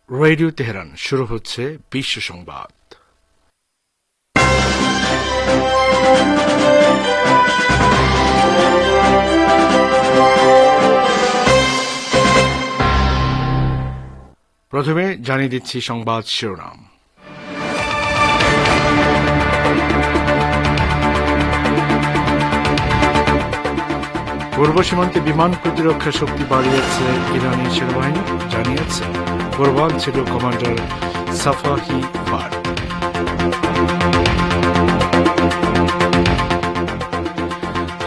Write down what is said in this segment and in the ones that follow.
Radio Tehran শুরু হচ্ছে বিশ্ব সংবাদ। প্রথমে জানিয়ে দিচ্ছি সংবাদ শিরোনাম। পূর্ব সীমান্তে বিমান প্রতিরক্ষা শক্তি বাড়িয়েছে ইরানি সেনাবাহিনী, জানিয়েছে পূর্বাঞ্চল কমান্ডার সাফাহি ফার।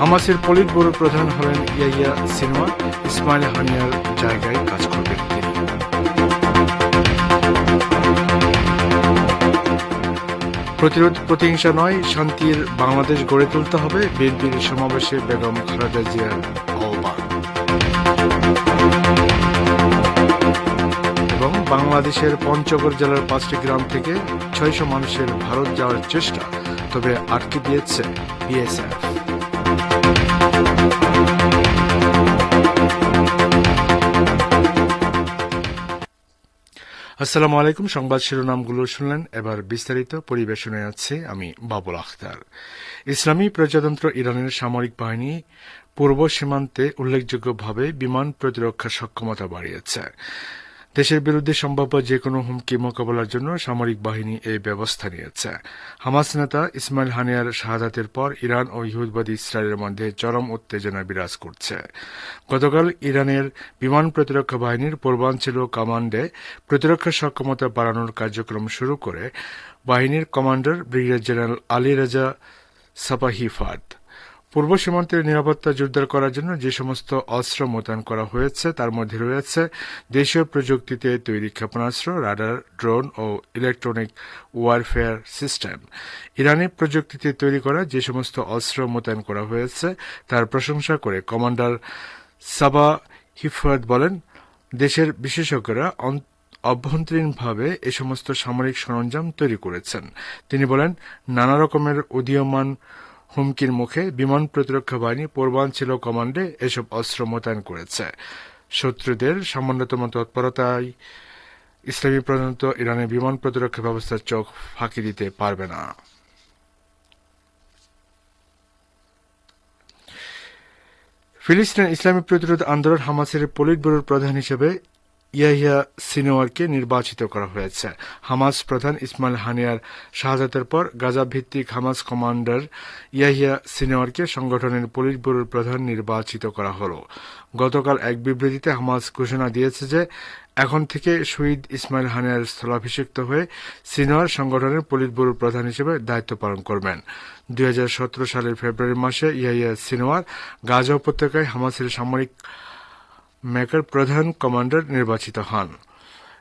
হামাসের পলিট ব্যুরোর প্রধান হলেন ইয়াহিয়া সিনওয়ার, ইসমাইল হানিয়ার জায়গায় কাজ করবেন তিনি। প্রতিরোধ প্রতিহিংসা নয়, শান্তির বাংলাদেশ গড়ে তুলতে হবে, বিএনপির সমাবেশে বেগম খালেদা জিয়ার আহ্বান। এবং বাংলাদেশের পঞ্চগড় জেলার 5টি গ্রাম থেকে 600 মানুষের ভারত যাওয়ার চেষ্টা, তবে আটকে দিয়েছে বিএসএফ। আসসালামু আলাইকুম। সংবাদ শিরোনামগুলো শুনলেন, এবার বিস্তারিত পরিবেশনায় আছে আমি বাবুল আখতার। ইসলামী প্রজাতন্ত্র ইরানের সামরিক বাহিনী পূর্ব সীমান্তে উল্লেখযোগ্যভাবে বিমান প্রতিরক্ষা সক্ষমতা বাড়িয়েছে। দেশের বিরুদ্ধে সম্ভাব্য যে কোনো হুমকি মোকাবেলার জন্য সামরিক বাহিনী এই ব্যবস্থা নিয়েছে। হামাস নেতা ইসমাইল হানিয়ার শাহাদাতের পর ইরান ও ইহুদিবাদী ইসরায়েলের মধ্যে চরম উত্তেজনা বিরাজ করছে। গতকাল ইরানের বিমান প্রতিরক্ষা বাহিনীর পূর্বাঞ্চল কমান্ডে প্রতিরক্ষা সক্ষমতা বাড়ানোর কার্যক্রম শুরু করে বাহিনীর commander brigadier general Ali Reza Sepahi Fard. পূর্ব সীমান্তের নিরাপত্তা জোরদার করার জন্য যে সমস্ত অস্ত্র মোতায়েন করা হয়েছে তার মধ্যে রয়েছে দেশীয় প্রযুক্তিতে তৈরি ক্ষেপণাস্ত্র, রাডার, ড্রোন ও ইলেকট্রনিক ওয়ারফেয়ার সিস্টেম। ইরানি প্রযুক্তিতে তৈরি করা যে সমস্ত অস্ত্র মোতায়েন করা হয়েছে তার প্রশংসা করে কমান্ডার সাবা হিফাত বলেন, দেশের বিশেষজ্ঞরা অভ্যন্তরীণভাবে এ সমস্ত সামরিক সরঞ্জাম তৈরি করেছেন। তিনি বলেন, নানা রকমের উদীয়মান হুমকির মুখে বিমান প্রতিরক্ষা বাহিনী পূর্বাঞ্চল কমান্ডে এসব অস্ত্র মোতায়েন করেছে। শত্রুদের সামান্যতম তৎপরতায় ইসলামী প্রজাতন্ত্র ইরানের বিমান প্রতিরক্ষা ব্যবস্থার চোখ ফাঁকি দিতে পারবে না। ফিলিস্তিনের ইসলামী প্রতিরোধ আন্দোলন হামাসের পলিট ব্যুরোর প্রধান হিসেবে ইয়াহিয়া সিনোয়ারকে নির্বাচিত করা হয়েছে। হামাস প্রধান ইসমাইল হানিয়ার শাহাদাতের পর গাজা ভিত্তিক হামাস কমান্ডার ইয়াহিয়া সিনোয়ারকে সংগঠনের পলিট ব্যুরোর প্রধান নির্বাচিত করা হল। গতকাল এক বিবৃতিতে হামাস ঘোষণা দিয়েছে যে এখন থেকে শহীদ ইসমাইল হানিয়ার স্থলাভিষিক্ত হয়ে সিনোয়ার সংগঠনের পলিট ব্যুরোর প্রধান হিসেবে দায়িত্ব পালন করবেন। 2017 সালের ফেব্রুয়ারি মাসে ইয়াহিয়া সিনোয়ার গাজা উপত্যকায় হামাসের সামরিক মেকার প্রধান কমান্ডার নির্বাচিত হন।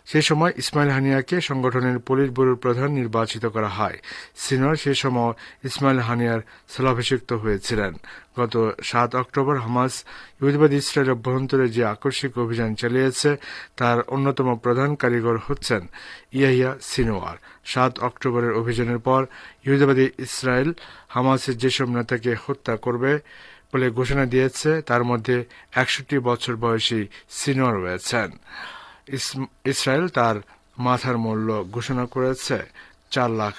সে সময় ইসমাইল হানিয়াকে সংগঠনের পলিট ব্যুরোর প্রধান নির্বাচিত করা হয়। সিনোয়ার সে সময় ইসমাইল হানিয়ার স্থলাভিষিক্ত হয়েছিলেন। গত 7 অক্টোবর হামাস ইহুদিবাদী ইসরায়েল অভ্যন্তরে যে আকস্মিক অভিযান চালিয়েছে তার অন্যতম প্রধান কারিগর হচ্ছেন ইয়াহিয়া সিনোয়ার। 7 অক্টোবরের অভিযানের পর ইহুদিবাদী ইসরায়েল হামাসের যেসব নেতাকে হত্যা করবে বলে ঘোষণা দিয়েছে তার মধ্যে 61 বছর বয়সী সিনোয়ার রয়েছেন। ইসরায়েল তার মাথার মূল্য ঘোষণা করেছে $4 লাখ।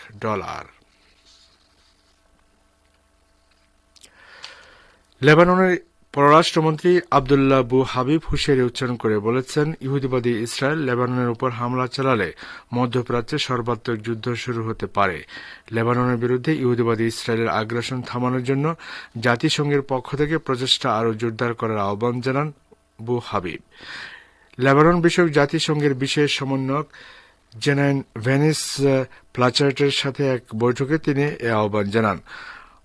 লেবাননের পররাষ্ট্রমন্ত্রী আবদুল্লাহ বু হাবিব হুঁশিয়ারি উচ্চারণ করে বলেছেন, ইহুদিবাদী ইসরায়েল লেবাননের উপর হামলা চালালে মধ্যপ্রাচ্যে সর্বাত্মক যুদ্ধ শুরু হতে পারে। লেবাননের বিরুদ্ধে ইহুদিবাদী ইসরায়েলের আগ্রাসন থামানোর জন্য জাতিসংঘের পক্ষ থেকে প্রচেষ্টা আরও জোরদার করার আহ্বান জানান বু হাবিব। লেবানন বিষয়ক জাতিসংঘের বিশেষ সমন্বয়ক জেনাইন ভেনিস প্লাচার্টের সাথে এক বৈঠকে তিনি এ আহ্বান জানান।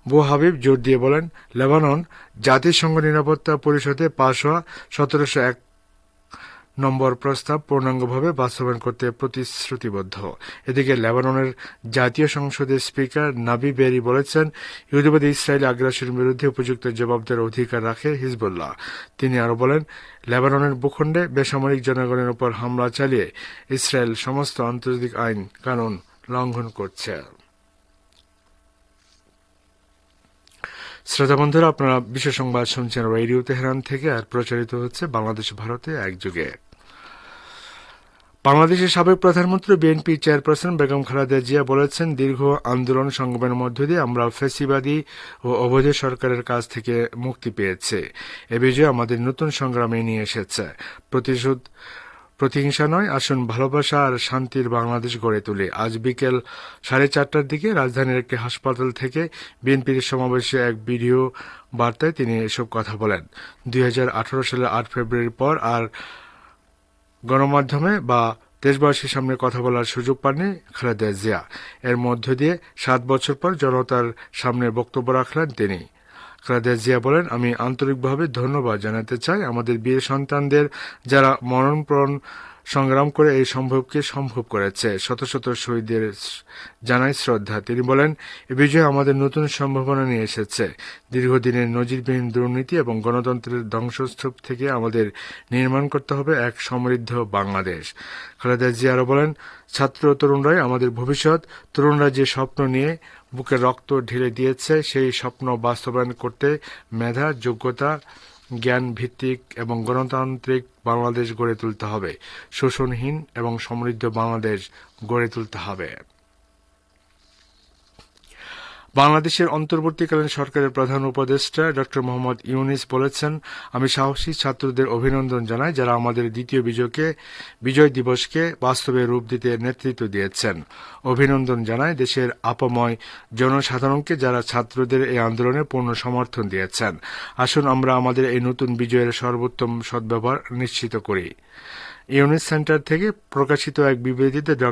বু হাবিব জোর দিয়ে বলেন, লেবানন জাতিসংঘ নিরাপত্তা পরিষদে পাশ হওয়া 1701 নম্বর প্রস্তাব পূর্ণাঙ্গভাবে বাস্তবায়ন করতে প্রতিশ্রুতিবদ্ধ। এদিকে লেবাননের জাতীয় সংসদের স্পিকার নাবি বেরি বলেছেন, ইহুদিবাদী ইসরায়েলি আগ্রাসনের বিরুদ্ধে উপযুক্ত জবাব দেওয়ার অধিকার রাখে হিজবুল্লাহ। তিনি আরও বলেন, লেবাননের ভূখণ্ডে বেসামরিক জনগণের উপর হামলা চালিয়ে ইসরায়েল সমস্ত আন্তর্জাতিক আইন কানুন লঙ্ঘন করছে। শ্রোতা বন্ধুরা, আপনারা বিশ্ব সংবাদ শুনছেন রেডিও তেহরান থেকে, আর প্রচারিত হচ্ছে বাংলাদেশ ভারতে একযোগে। বাংলাদেশের সাবেক প্রধানমন্ত্রী বিএনপি চেয়ারপারসন বেগম খালেদা জিয়া বলেছেন, দীর্ঘ আন্দোলন সংগ্রামের মধ্য দিয়ে আমরা ফ্যাসিবাদী ও অবৈধ সরকারের কাছ থেকে মুক্তি পেয়েছি। এ বিজয় আমাদের নতুন সংগ্রামে নিয়ে এসেছে। প্রতিহিংসা নয়, আসুন ভালোবাসা আর শান্তির বাংলাদেশ গড়ে তুলি। আজ বিকেল 4:30টার দিকে রাজধানীর একটি হাসপাতাল থেকে বিএনপির সমাবেশে এক ভিডিও বার্তায় তিনি এসব কথা বলেন। 2018 সালের 8 ফেব্রুয়ারির পর আর গণমাধ্যমে বা দেশবাসীর সামনে কথা বলার সুযোগ পাননি খালেদা জিয়া। এর মধ্য দিয়ে 7 বছর পর জনতার সামনে বক্তব্য রাখলেন তিনি। খালেদা জিয়া বলেন, আমি আন্তরিকভাবে ধন্যবাদ জানাতে চাই আমাদের বীর সন্তানদের, যারা মরণপ্রাণ সংগ্রাম করে এই সম্ভবকে সম্ভব করেছে। শত শত শহীদদের জানাই শ্রদ্ধা। তিনি বলেন, এ বিজয় আমাদের নতুন সম্ভাবনা নিয়ে এসেছে। দীর্ঘদিনের নজিরবিহীন দুর্নীতি এবং গণতন্ত্রের ধ্বংসস্তূপ থেকে আমাদের নির্মাণ করতে হবে এক সমৃদ্ধ বাংলাদেশ। খালেদা জিয়া আরও বলেন, ছাত্র তরুণরাই আমাদের ভবিষ্যৎ। তরুণরা যে স্বপ্ন নিয়ে বুকে রক্ত ঢেলে দিয়েছে, সেই স্বপ্ন বাস্তবায়ন করতে মেধা, যোগ্যতা, জ্ঞান ভিত্তিক এবং গণতান্ত্রিক বাংলাদেশ গড়ে তুলতে হবে। শোষণহীন এবং সমৃদ্ধ বাংলাদেশ গড়ে তুলতে হবে। বাংলাদেশের অন্তর্বর্তীকালীন সরকারের প্রধান উপদেষ্টা ড. মোহাম্মদ ইউনূস বলেছেন, আমি সাহসী ছাত্রদের অভিনন্দন জানাই, যারা আমাদের দ্বিতীয় বিজয় দিবসকে বাস্তবে রূপ দিতে নেতৃত্ব দিয়েছেন। অভিনন্দন জানাই দেশের আপাময় জনসাধারণকে, যারা ছাত্রদের এই আন্দোলনে পূর্ণ সমর্থন দিয়েছেন। আসুন আমরা আমাদের এই নতুন বিজয়ের সর্বোত্তম সদ্ব্যবহার নিশ্চিত করি। ইউনিস সেন্টার থেকে প্রকাশিত এক বিবৃতিতে ড.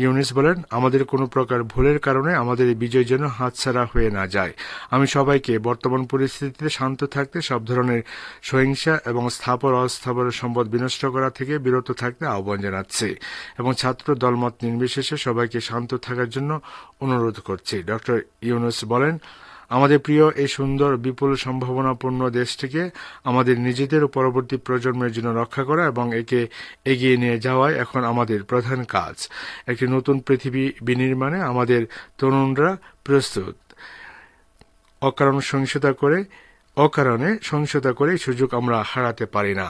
ইউনূস বলেন, আমাদের কোনো প্রকার ভুলের কারণে আমাদের এই বিজয় যেন হাতছাড়া হয়ে না যায়। আমি সবাইকে বর্তমান পরিস্থিতিতে শান্ত থাকতে, সব ধরনের সহিংসা এবং স্থাবর অস্থাবর সম্পদ বিনষ্ট করা থেকে বিরত থাকতে আহ্বান জানাচ্ছি এবং ছাত্র দলমত নির্বিশেষে সবাইকে শান্ত থাকার জন্য অনুরোধ করছি। ড. ইউনূস বলেন, আমাদের প্রিয় এই সুন্দর বিপুল সম্ভাবনাপূর্ণ দেশটিকে আমাদের নিজেদের ও পরবর্তী প্রজন্মের জন্য রক্ষা করা এবং একে এগিয়ে নিয়ে যাওয়াই এখন আমাদের প্রধান কাজ। একটি নতুন পৃথিবী বিনির্মাণে আমাদের তরুণরা প্রস্তুত। অকারণে সহিংসতা করে সুযোগ আমরা হারাতে পারি না।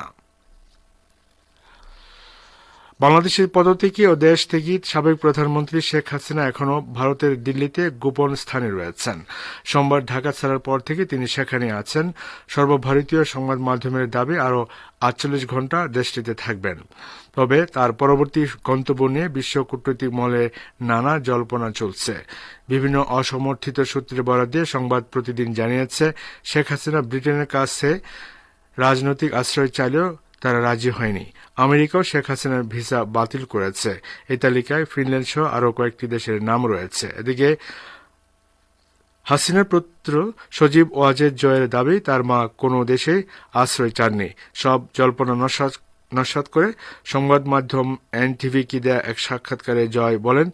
বাংলাদেশের পদত্যাগী ও দেশ থেকে সাবেক প্রধানমন্ত্রী শেখ হাসিনা এখনও ভারতের দিল্লিতে গোপন স্থানে রয়েছেন। সোমবার ঢাকা ছাড়ার পর থেকে তিনি সেখানে আছেন। সর্বভারতীয় সংবাদ মাধ্যমের দাবি আরও 48 ঘণ্টা দেশটিতে থাকবেন। তবে তার পরবর্তী গন্তব্য নিয়ে বিশ্ব কূটনৈতিক মহলে নানা জল্পনা চলছে। বিভিন্ন অসমর্থিত সূত্রের বরাত দিয়ে সংবাদ প্রতিদিন জানিয়েছে, শেখ হাসিনা ব্রিটেনের কাছে রাজনৈতিক আশ্রয় চাইলেও তারা রাজি হয়নি। আমেরিকাও শেখ হাসিনার ভিসা বাতিল করেছে। এই তালিকায় ফিনল্যান্ড সহ আরও কয়েকটি দেশের নাম রয়েছে। এদিকে হাসিনার পুত্র সজীব ওয়াজেদ জয়ের দাবি, তার মা কোনো দেশে আশ্রয় চাননি। সব জল্পনা নস্যাৎ করে সংবাদ মাধ্যম এনটিভিকে দেয়া এক সাক্ষাৎকারে জয় বলেন,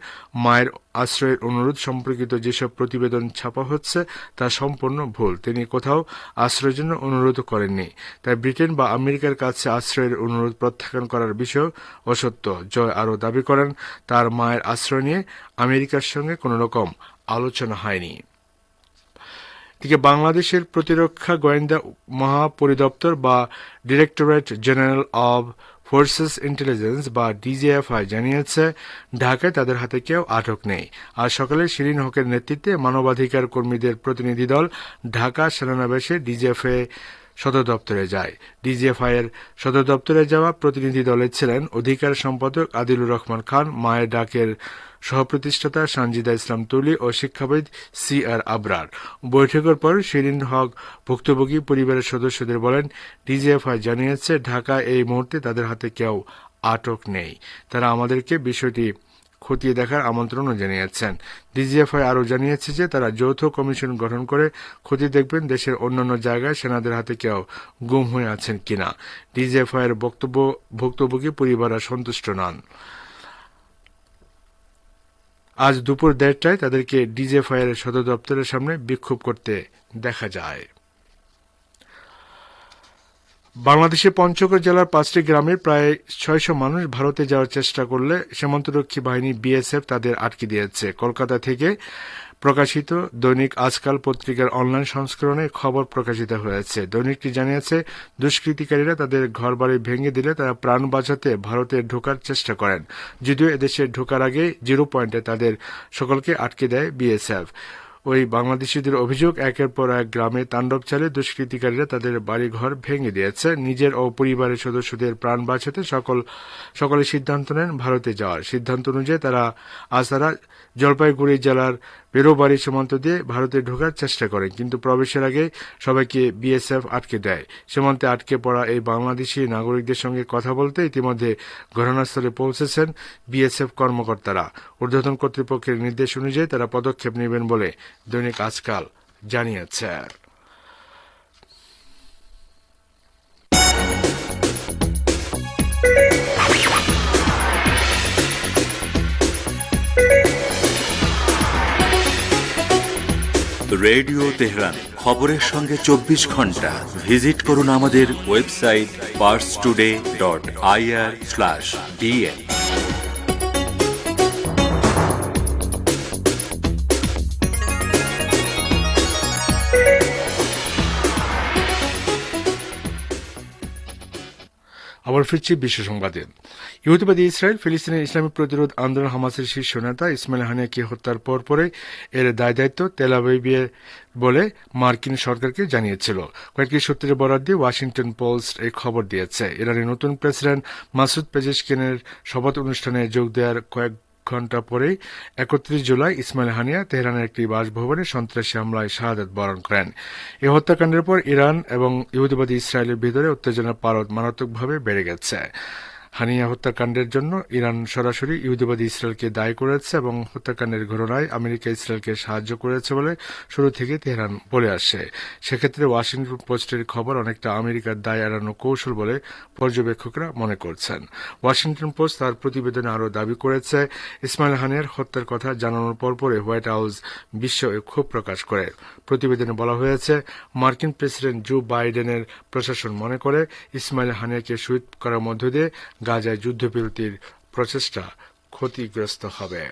মায়ের আশ্রয়ের অনুরোধ সম্পর্কিত যেসব প্রতিবেদন ছাপা হচ্ছে তা সম্পূর্ণ ভুল। তিনি কোথাও আশ্রয়ের জন্য অনুরোধ করেননি। তাই ব্রিটেন বা আমেরিকার কাছে আশ্রয়ের অনুরোধ প্রত্যাখ্যান করার বিষয় অসত্য। জয় আরও দাবি করেন, তার মায়ের আশ্রয় নিয়ে আমেরিকার সঙ্গে কোনো রকম আলোচনা হয়নি। এদিকে বাংলাদেশের প্রতিরক্ষা গোয়েন্দা মহাপরিদপ্তর বা directorate general of forces intelligence বা ডিজিএফআই জানিয়েছে, ঢাকায় তাদের হাতে কেউ আটক নেই। আজ সকালে শিরিন হকের নেতৃত্বে মানবাধিকার কর্মীদের প্রতিনিধি দল ঢাকা সেনানিবাসে ডিজিএফআই সদর দপ্তরে যায়। ডিজিএফআই এর সদর দপ্তরে যাওয়া প্রতিনিধি দলে ছিলেন অধিকার সম্পাদক আদিলুর রহমান খান, মায়ের ডাকের সহপ্রতিষ্ঠাতা সানজিদা ইসলাম তুলি ও শিক্ষাবিদ CR আবরার। বৈঠকের পর শিরিন হক ভুক্তভোগী পরিবারের সদস্যদের বলেন, ডিজিএফআই জানিয়েছে ঢাকায় এই মুহূর্তে তাদের হাতে কেউ আটক নেই। তারা আমাদেরকে বিষয়টি খতিয়ে দেখার আমন্ত্রণও জানিয়েছেন। ডিজিএফআই আরও জানিয়েছে যে তারা যৌথ কমিশন গঠন করে খতিয়ে দেখবেন দেশের অন্যান্য জায়গায় সেনাদের হাতে কেউ গুম হয়ে আছেন কিনা। ডিজিএফআই এর ভুক্তভোগী পরিবাররা সন্তুষ্ট নন। আজ দুপুর 1:30টায় তাদেরকে ডিজিএফআই এর সদর দপ্তরের সামনে বিক্ষোভ করতে দেখা যায়। বাংলাদেশের পঞ্চগড় জেলার 5টি গ্রামের প্রায় 600 মানুষ ভারতে যাওয়ার চেষ্টা করলে সীমান্তরক্ষী বাহিনী BSF তাদের আটকে দিয়েছে। কলকাতা থেকে প্রকাশিত দৈনিক আজকাল পত্রিকার অনলাইন সংস্করণে খবর প্রকাশিত হয়েছে। দৈনিকটি জানিয়েছে, দুষ্কৃতিকারীরা তাদের ঘরবাড়ি ভেঙে দিলে তারা প্রাণ বাঁচাতে ভারতে ঢোকার চেষ্টা করেন। যদিও এদেশে ঢোকার আগে 0 পয়েন্টে তাদের সকলকে আটকে দেয় বিএসএফ। ওই বাংলাদেশিদের অভিযোগ, একের পর এক গ্রামে তাণ্ডব চালিয়ে দুষ্কৃতিকারীরা তাদের বাড়িঘর ভেঙে দিয়েছে। নিজের ও পরিবারের সদস্যদের প্রাণ বাঁচাতে সকলে সিদ্ধান্ত নেন ভারতে যাওয়ার। সিদ্ধান্ত অনুযায়ী তারা জলপাইগুড়ি জেলার বেরোবাড়ি সীমান্ত দিয়ে ভারতে ঢোকার চেষ্টা করেন, কিন্তু প্রবেশের আগে সবাইকে বিএসএফ আটকে দেয়। সীমান্তে আটকে পড়া এই বাংলাদেশি নাগরিকদের সঙ্গে কথা বলতে ইতিমধ্যে ঘটনাস্থলে পৌঁছেছেন বিএসএফ কর্মকর্তারা। ঊর্ধ্বতন কর্তৃপক্ষের নির্দেশ অনুযায়ী তারা পদক্ষেপ নেবেন বলে দৈনিক আজকাল জানিয়েছে। রেডিও তেহরান, খবরের সঙ্গে 24 ঘন্টা। ভিজিট করুন আমাদের ওয়েবসাইট parstoday.ir/dn। আবার ফিরছি বিশ্ব সংবাদে। ইহুদিবাদী ইসরায়েল ফিলিস্তিনের ইসলামী প্রতিরোধ আন্দোলন হামাসের শীর্ষ নেতা ইসমাইল হানিয়াকে হত্যার পরে এর দায়িত্ব তেল আবিবের বলে মার্কিন সরকারকে জানিয়েছিল। কয়েকটি সূত্রের বরাত দিয়ে ওয়াশিংটন পোস্ট এই খবর দিয়েছে। ইরানের নতুন প্রেসিডেন্ট মাসুদ পেজেশকিনের শপথ অনুষ্ঠানে যোগ দেওয়ার কয়েক ঘণ্টা পরেই 31 জুলাই ইসমাইল হানিয়া তেহরানের একটি বাসভবনে সন্ত্রাসী হামলায় শাহাদাত বরণ করেন। এই হত্যাকাণ্ডের পর ইরান এবং ইহুদিবাদী ইসরায়েলের ভিতরে উত্তেজনার পারদ মারাত্মকভাবে বেড়ে গেছে। হানিয়া হত্যাকাণ্ডের জন্য ইরান সরাসরি ইহুদিবাদী ইসরায়েলকে দায়ী করেছে এবং হত্যাকাণ্ডের ঘটনায় আমেরিকা ইসরায়েলকে সাহায্য করেছে বলে শুরু থেকে তেহরান বলে আসে। সেক্ষেত্রে ওয়াশিংটন পোস্টের খবর অনেকটা আমেরিকার দায় এড়ানো কৌশল বলে পর্যবেক্ষকরা মনে করছেন। ওয়াশিংটন পোস্ট তার প্রতিবেদনে আরও দাবি করেছে, ইসমাইল হানিয়ার হত্যার কথা জানানোর পরে হোয়াইট হাউস বিস্ময়ে ক্ষোভ প্রকাশ করে। প্রতিবেদনে বলা হয়েছে, মার্কিন প্রেসিডেন্ট জো বাইডেনের প্রশাসন মনে করে ইসমাইল হানিয়াকে শহীদ করার মধ্য দিয়ে গাজায় যুদ্ধবিরতির প্রচেষ্টা ক্ষতিগ্রস্ত হবে।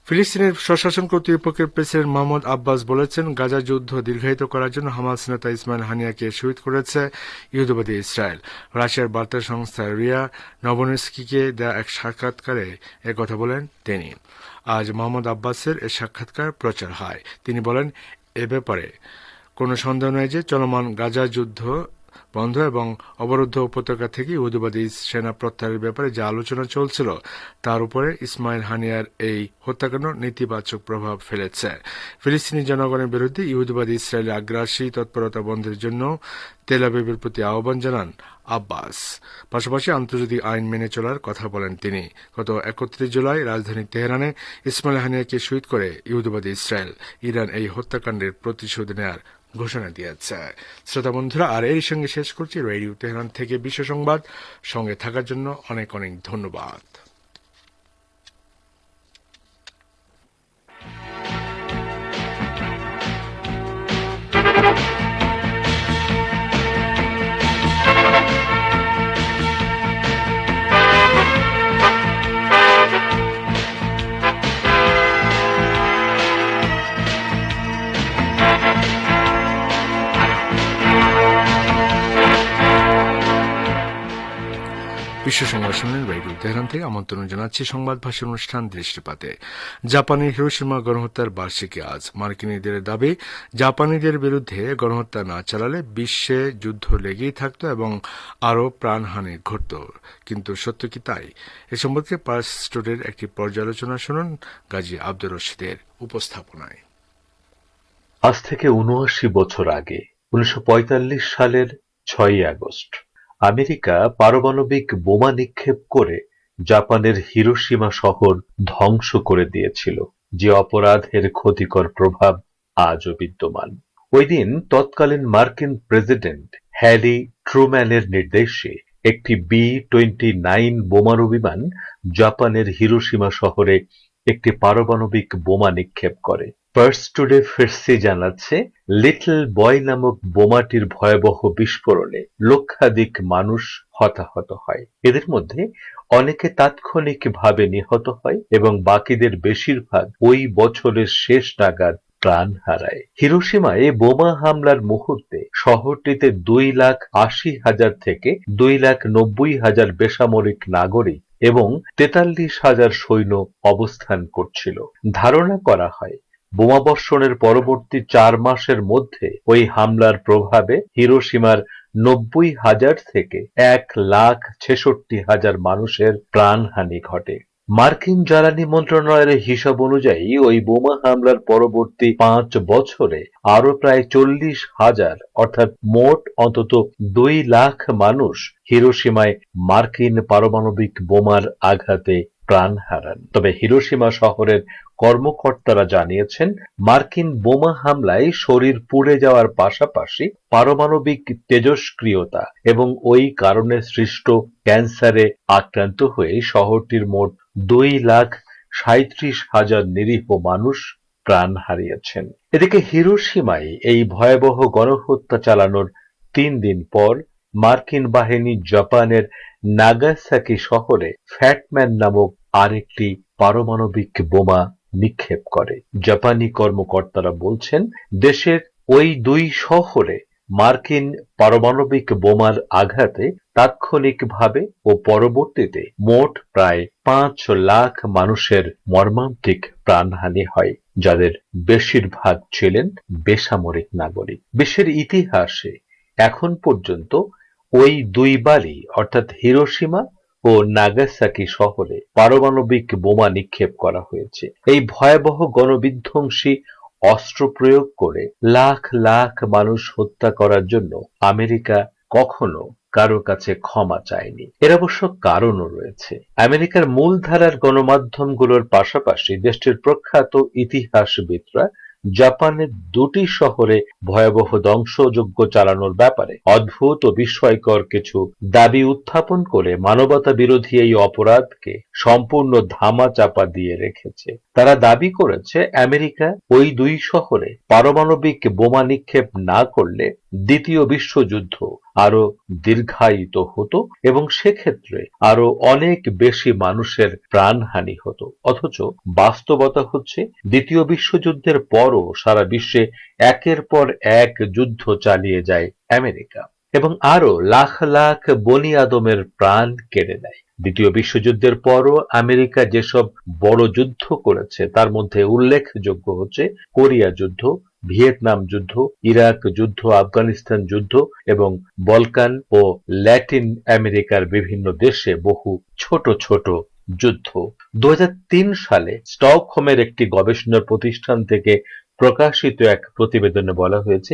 ফিলিস্তিনের প্রশাসন কর্তৃপক্ষের প্রেসিডেন্ট মাহমুদ আব্বাস বলেছেন, গাজা যুদ্ধ দীর্ঘায়িত করার জন্য হামাস নেতা ইসমাইল হানিয়াকে শহীদ করেছে ইহুদিবাদী ইসরায়েল। রাশিয়ার বার্তা সংস্থা রিয়া নভোনস্কিকে দেয়া এক সাক্ষাৎকারে একথা বলেন তিনি। আজ মাহমুদ আব্বাসের এ সাক্ষাৎকার প্রচার হয়। তিনি বলেন, এ ব্যাপারে কোনো সন্দেহ নেই যে চলমান গাজা যুদ্ধ বন্ধ এবং অবরুদ্ধ উপত্যকা থেকে ইহুদিবাদী সেনা প্রত্যাহারের ব্যাপারে যে আলোচনা চলছিল তার উপরে ইসমাইল হানিয়ার এই হত্যাকাণ্ড নেতিবাচক প্রভাব ফেলেছে। ফিলিস্তিনি জনগণের বিরুদ্ধে ইহুদিবাদী ইসরায়েলের আগ্রাসী তৎপরতা বন্ধের জন্য তেল আবিবের প্রতি আহ্বান জানান আব্বাস। পাশাপাশি আন্তর্জাতিক আইন মেনে চলার কথা বলেন তিনি। গত 31 জুলাই রাজধানী তেহরানে ইসমাইল হানিয়াকে শহীদ করে ইহুদিবাদী ইসরায়েল। ইরান এই হত্যাকাণ্ডের প্রতিশোধ নেয়ার ঘোষণা দিয়েছে। শ্রোতা বন্ধুরা, আর এর সঙ্গে শেষ করছি রেডিও তেহরান থেকে বিশ্ব সংবাদ। সঙ্গে থাকার জন্য অনেক অনেক ধন্যবাদ। বিশ্ব সংবাদ শুনলেন রেডিও তেহরান থেকে। আমন্ত্রণ জানাচ্ছি সংবাদ ভাষার অনুষ্ঠান দৃষ্টিপাতে। জাপানের হিরোশিমা গণহত্যার বার্ষিকী আজ। মার্কিনীদের দাবি, জাপানিদের বিরুদ্ধে গণহত্যা না চালালে বিশ্বে যুদ্ধ লেগেই থাকত এবং আরও প্রাণহানি ঘটত। কিন্তু সত্য কি তাই? এ সম্পর্কে পার্স স্টোরের একটি পর্যালোচনা শুনুন গাজী আব্দুর রশিদের উপস্থাপনায়। আজ থেকে ৭৯ বছর আগে ১৯৪৫ সালের ৬ই আগস্ট আমেরিকা পারমাণবিক বোমা নিক্ষেপ করে জাপানের হিরোশিমা শহর ধ্বংস করে দিয়েছিল, যে অপরাধের ক্ষতিকর প্রভাব আজও বিদ্যমান। ওই দিন তৎকালীন মার্কিন প্রেসিডেন্ট হ্যারি ট্রুম্যানের নির্দেশে একটি B-29 বোমারু বিমান জাপানের হিরোশিমা শহরে একটি পারমাণবিক বোমা নিক্ষেপ করে। পার্স টুডে ফিরসি জানাচ্ছে, লিটল বয় নামক বোমাটির ভয়াবহ বিস্ফোরণে লক্ষাধিক মানুষ হতাহত হয়। এদের মধ্যে অনেকে তাৎক্ষণিকভাবে নিহত হয় এবং বাকিদের বেশিরভাগ ওই বছরের শেষ নাগাদ প্রাণ হারায়। হিরোশিমায় বোমা হামলার মুহূর্তে শহরটিতে 2,80,000 থেকে 2,90,000 বেসামরিক নাগরিক এবং 43,000 সৈন্য অবস্থান করছিল। ধারণা করা হয় বোমাবর্ষণের পরবর্তী 4 মাসের মধ্যে ওই হামলার প্রভাবে হিরোশিমার 90,000 থেকে 1,66,000 মানুষের প্রাণহানি ঘটে। মার্কিন জ্বালানি মন্ত্রণালয়ের হিসাব অনুযায়ী ওই বোমা হামলার পরবর্তী 5 বছরে আরো প্রায় 40,000 অর্থাৎ মোট অন্তত 2 লাখ মানুষ হিরোশিমায় মার্কিন পারমাণবিক বোমার আঘাতে প্রাণ হারান। তবে হিরোশিমা শহরের কর্মকর্তারা জানিয়েছেন, মার্কিন বোমা হামলায় শরীর পুড়ে যাওয়ার পাশাপাশি পারমাণবিক তেজস্ক্রিয়তা এবং ওই কারণে সৃষ্ট ক্যান্সারে আক্রান্ত হয়ে শহরটির মোট 2,37,000 নিরীহ মানুষ প্রাণ হারিয়েছেন। এদিকে হিরোশিমায় এই ভয়াবহ গণহত্যা চালানোর 3 দিন পর মার্কিন বাহিনী জাপানের নাগাসাকি শহরে ফ্যাটম্যান নামক আরেকটি পারমাণবিক বোমা নিক্ষেপ করে। জাপানি কর্মকর্তারা বলছেন, দেশের ওই 2 শহরে মার্কিন পারমাণবিক বোমার আঘাতে তাৎক্ষণিকভাবে ও পরবর্তীতে মোট প্রায় 5 লাখ মানুষের মর্মান্তিক প্রাণহানি হয়, যাদের বেশিরভাগ ছিলেন বেসামরিক নাগরিক। বিশ্বের ইতিহাসে এখন পর্যন্ত ওই 2 বারই অর্থাৎ হিরোশিমা ও নাগাসাকি শহরে পারমাণবিক বোমা নিক্ষেপ করা হয়েছে। এই ভয়াবহ গণবিধ্বংসী অস্ত্র প্রয়োগ করে লাখ লাখ মানুষ হত্যা করার জন্য আমেরিকা কখনো কারো কাছে ক্ষমা চায়নি। এর অবশ্য কারণও রয়েছে। আমেরিকার মূলধারার গণমাধ্যমগুলোর পাশাপাশি দেশটির প্রখ্যাত ইতিহাসবিদরা জাপানের 2টি শহরে ভয়াবহ ধ্বংসযজ্ঞ চালানোর ব্যাপারে অদ্ভুত ও বিস্ময়কর কিছু দাবি উত্থাপন করে মানবতা বিরোধী এই অপরাধকে সম্পূর্ণ ধামাচাপা দিয়ে রেখেছে। তারা দাবি করেছে, আমেরিকা ওই 2 শহরে পারমাণবিক বোমা নিক্ষেপ না করলে দ্বিতীয় বিশ্বযুদ্ধ আরো দীর্ঘায়িত হতো এবং সেক্ষেত্রে আরো অনেক বেশি মানুষের প্রাণহানি হতো। অথচ বাস্তবতা হচ্ছে, দ্বিতীয় বিশ্বযুদ্ধের পরও সারা বিশ্বে একের পর এক যুদ্ধ চালিয়ে যায় আমেরিকা এবং আরো লাখ লাখ বনি আদমের প্রাণ কেড়ে নেয়। দ্বিতীয় বিশ্বযুদ্ধের পরও আমেরিকা যেসব বড় যুদ্ধ করেছে তার মধ্যে উল্লেখযোগ্য হচ্ছে কোরিয়া যুদ্ধ, ভিয়েতনাম যুদ্ধ, ইরাক যুদ্ধ, আফগানিস্তান যুদ্ধ এবং বলকান ও ল্যাটিন আমেরিকার বিভিন্ন দেশে বহু ছোট ছোট যুদ্ধ। 2003 সালে স্টকহোমের একটি গবেষণা প্রতিষ্ঠান থেকে প্রকাশিত এক প্রতিবেদনে বলা হয়েছে,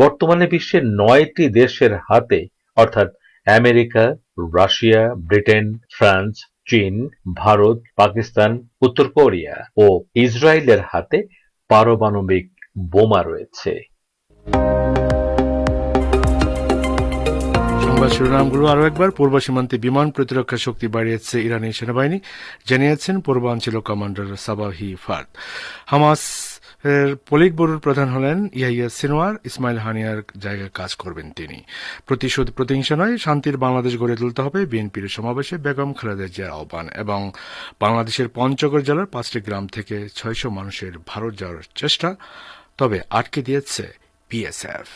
বর্তমানে বিশ্বের 9টি দেশের হাতে অর্থাৎ আমেরিকা, রাশিয়া, ব্রিটেন, ফ্রান্স, চীন, ভারত, পাকিস্তান, উত্তর কোরিয়া ও ইসরায়েলের হাতে পারমাণবিক বোমা রয়েছে। সংবাদ শিরোনামগুলো আরো একবার। পূর্ব সীমান্তে বিমান প্রতিরক্ষা শক্তি বাড়িয়েছে ইরানি সেনাবাহিনী, জানিয়েছেন পূর্বাঞ্চল কমান্ডার সাবাহি ফার্দ। হামাস এর পলিট ব্যুরোর প্রধান হলেন ইয়াহিয়া সিনওয়ার, ইসমাইল হানিয়ার জায়গায় কাজ করবেন তিনি। প্রতিশোধ প্রতিহিংসা নয়, শান্তির বাংলাদেশ গড়ে তুলতে হবে বিএনপির সমাবেশে বেগম খালেদা জিয়ার আহ্বান। এবং বাংলাদেশের পঞ্চগড় জেলার 5টি গ্রাম থেকে 600 মানুষের ভারত যাওয়ার চেষ্টা, তবে আটকে দিয়েছে বিএসএফ।